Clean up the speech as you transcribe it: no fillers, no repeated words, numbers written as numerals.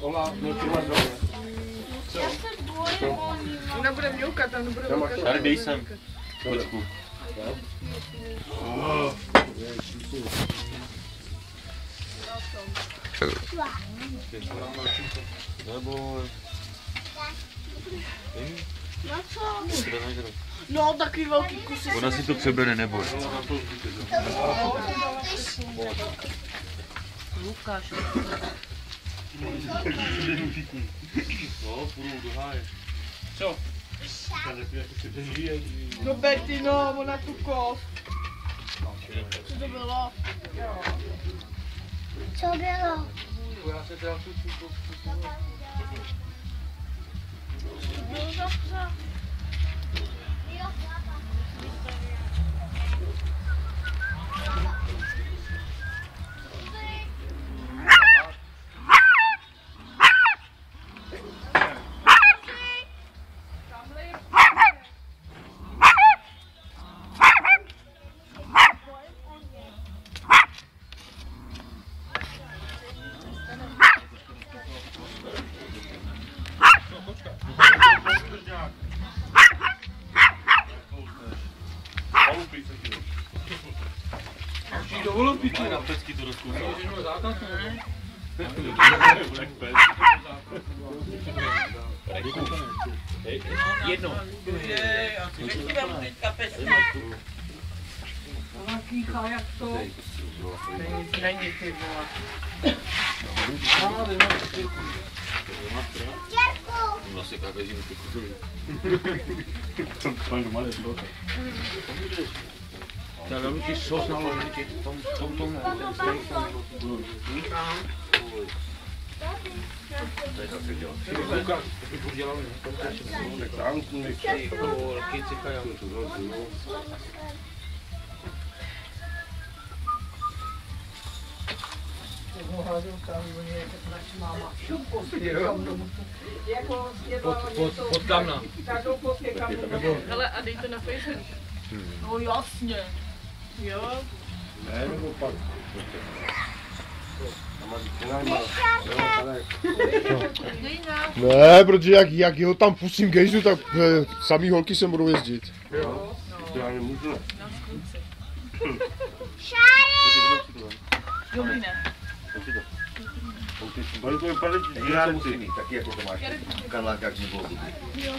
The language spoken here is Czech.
Já se bojím o ní. Ona bude mňoukat, tam nebude mňoukat. Tady dej sem. Počku. Nebo... No co? No, takový velký kusy. Ona si to přebere, neboj. Lukáš. No, půjdu do háje. Co? No Betty, no, ona tu kost. Co to bylo? Co bylo? Já se teda tu Bylo dobře. na pecky to rozkousal. Jedno. Ona kýchá jak to. Není ty vole. Vlastně kabežím ty kusury. To je velký sos na ložiči. Tom. Pod kamna. Hele, a dej to na Facebook. No jasně. Jo. Ne, nebo pak. Ne, protože jak ho tam pustím gejzu, tak samý holky se budou jezdit. Jo. Já nemůžu. Na skruci. Šáry! Bude to vypadat Musí taky jako to máš v kanálkách nebo Jo.